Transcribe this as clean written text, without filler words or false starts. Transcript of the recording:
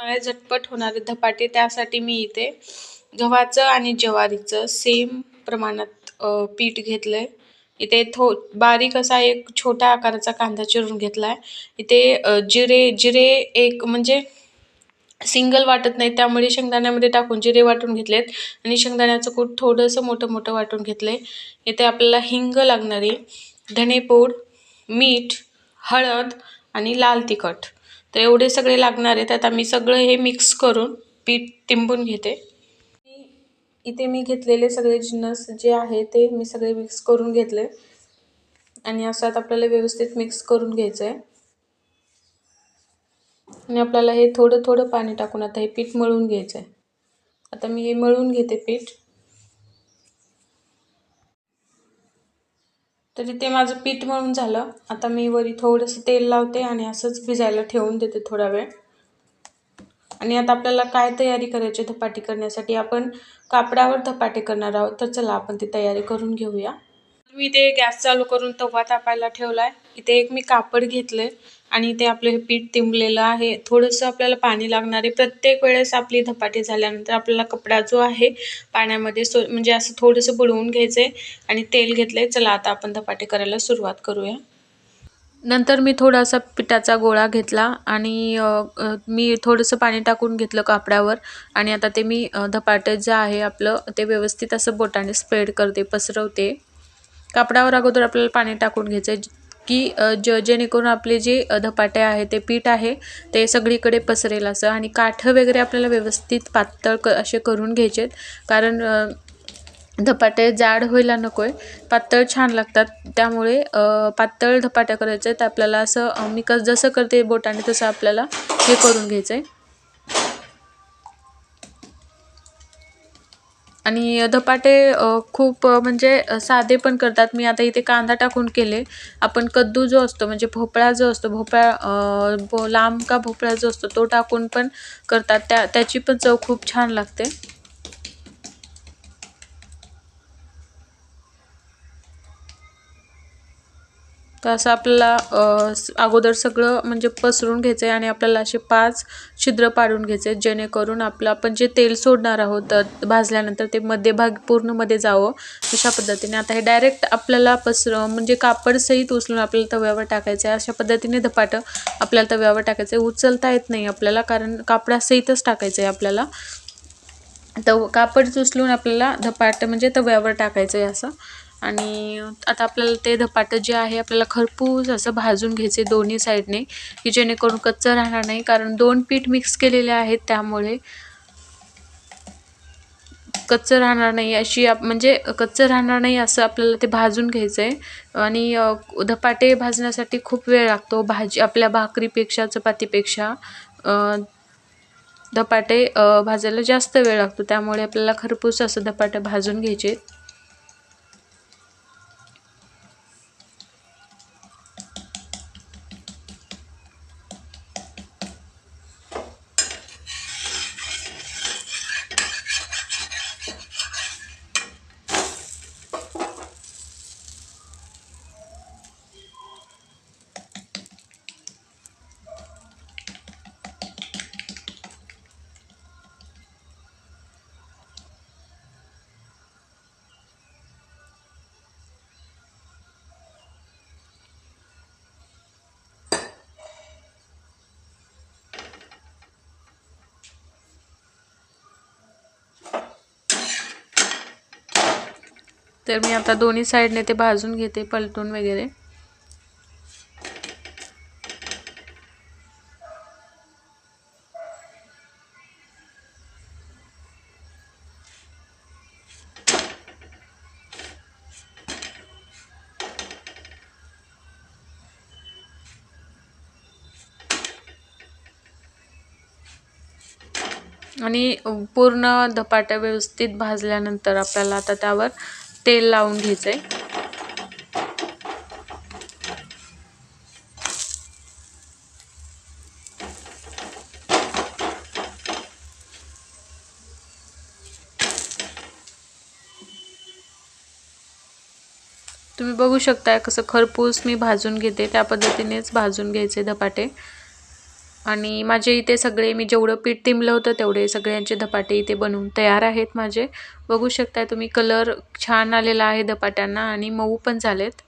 झटपट होणारे धपाटे त्यासाठी मी इथे गव्हाचं आणि ज्वारीचं सेम प्रमाणात पीठ घेतलंय। इथे बारीक असा एक छोटा आकाराचा कांदा चिरून घेतलाय। इथे जिरे एक म्हणजे सिंगल वाटत नाही त्यामुळे शेंगदाण्यामध्ये टाकून जिरे वाटून घेतलेत आणि शेंगदाण्याचं कूट थोडंसं मोठं वाटून घेतलंय। इथे आपल्याला हिंग लागणार आहे, धनेपूड, मीठ, हळद आणि लाल तिखट। तर एवढे सगळे लागणार आहेत। आता मी सगळं हे मिक्स करून पीठ तिंबून घेते। इथे मी घेतलेले सगळे जिन्नस जे आहे ते मी सगळे मिक्स करून घेतले आणि असं आता आपल्याला व्यवस्थित मिक्स करून घ्यायचंय आणि आपल्याला हे थोडं पाणी टाकून आता हे पीठ मळून घ्यायचंय। आता मी हे मळून घेते पीठ। तर इथे माझं पीठ मळून झालं। आता मी वरी थोडंसं तेल लावते आणि असंच भिजायला ठेवून देते थोडा वेळ। आणि आता आपल्याला काय तयारी करायची धपाटे करण्यासाठी, आपण कापडावर धपाटे करणार आहोत। तर चला आपण ती तयारी करून घेऊया। मी इथे गॅस चालू करून तवा तापायला ठेवलाय। इथे एक मी कापड घेतलंय आणि इथे आपलं हे पीठ तिंबलेलं आहे। थोडंसं आपल्याला पाणी लागणार आहे। प्रत्येक वेळेस आपली धपाटे झाल्यानंतर आपल्याला कपडा जो आहे पाण्यामध्ये म्हणजे असं थोडंसं बुडवून घ्यायचंय आणि तेल घेतलंय। चला आता आपण धपाटे करायला सुरुवात करूया। नंतर मी थोडासा पिठाचा गोळा घेतला आणि मी थोडंसं पाणी टाकून घेतलं कापडावर आणि आता ते मी धपाटे जे आहे आपलं ते व्यवस्थित असं बोटाने स्प्रेड करते, पसरवते। कापडावर अगोदर आपल्याला पाणी टाकून घ्यायचं की जेणेकरून आपले जे धपाटे आहे ते पीठ आहे ते सगळीकडे पसरेल असं। आणि काठ वगैरे आपल्याला व्यवस्थित पातळ असे करून घ्यायचेत, कारण धपाटे जाड व्हायला नकोय, पातळ छान लागतात। त्यामुळे पातळ धपाटे करायचे तर आपल्याला असं मी जसं करते बोटाने तसं आपल्याला हे करून घ्यायचंय। आणि धपाटे खूप म्हणजे साधे पण करतात। मी आता इथे कांदा टाकून केले। आपण कद्दू जो असतो म्हणजे भोपळा जो असतो, लांब का भोपळा जो असतो तो टाकून पण करतात, त्याची पण चव खूप छान लागते। तर असं आपल्याला अगोदर सगळं म्हणजे पसरून घ्यायचं आहे आणि आपल्याला असे 5 छिद्र पाडून घ्यायचे, जेणेकरून आपण जे तेल सोडणार आहोत भाजल्यानंतर ते मध्यभाग पूर्ण मध्ये जावं अशा पद्धतीने। आता हे डायरेक्ट आपल्याला म्हणजे कापड सहित उचलून आपल्याला तव्यावर टाकायचं आहे। अशा पद्धतीने धपाटं आपल्याला तव्यावर टाकायचं आहे। उचलता येत नाही आपल्याला, कारण कापडासहितच टाकायचं आहे आपल्याला। कापड उचलून आपल्याला धपाटं म्हणजे तव्यावर टाकायचं आहे असं। आणि आता आपल्याला ते धपाटं जे आहे आपल्याला खरपूस असं भाजून घ्यायचे दोन्ही साईडने, की जेणेकरून कच्चं राहणार नाही, कारण 2 पीठ मिक्स केलेले आहेत त्यामुळे कच्चं राहणार नाही म्हणजे कच्चं राहणार नाही असं आपल्याला ते भाजून घ्यायचं आहे। आणि धपाटे भाजण्यासाठी खूप वेळ लागतो, आपल्या भाकरीपेक्षा चपातीपेक्षा धपाटे भाजायला जास्त वेळ लागतो। त्यामुळे आपल्याला खरपूस असं धपाटे भाजून घ्यायचे। तर मी आता दोन्ही साईडने ते भाजून घेते, पलटून वगैरे। आणि पूर्ण धपाटा व्यवस्थित भाजल्यानंतर आपल्याला आता त्यावर तेल लावून घ्यायचंय। तुम्ही बघू शकता कसं खरपूस मी भाजून घेते, त्या पद्धतीनेच भाजून घ्यायचे धपाटे। आणि माझे इथे सगळे मी जेवढं पीठ तिंबलं होतं तेवढे सगळ्यांचे धपाटे इथे बनवून तयार आहेत माझे. बघू शकता तुम्ही कलर छान आलेला आहे धपाट्यांना आणि मऊ पण झालेत.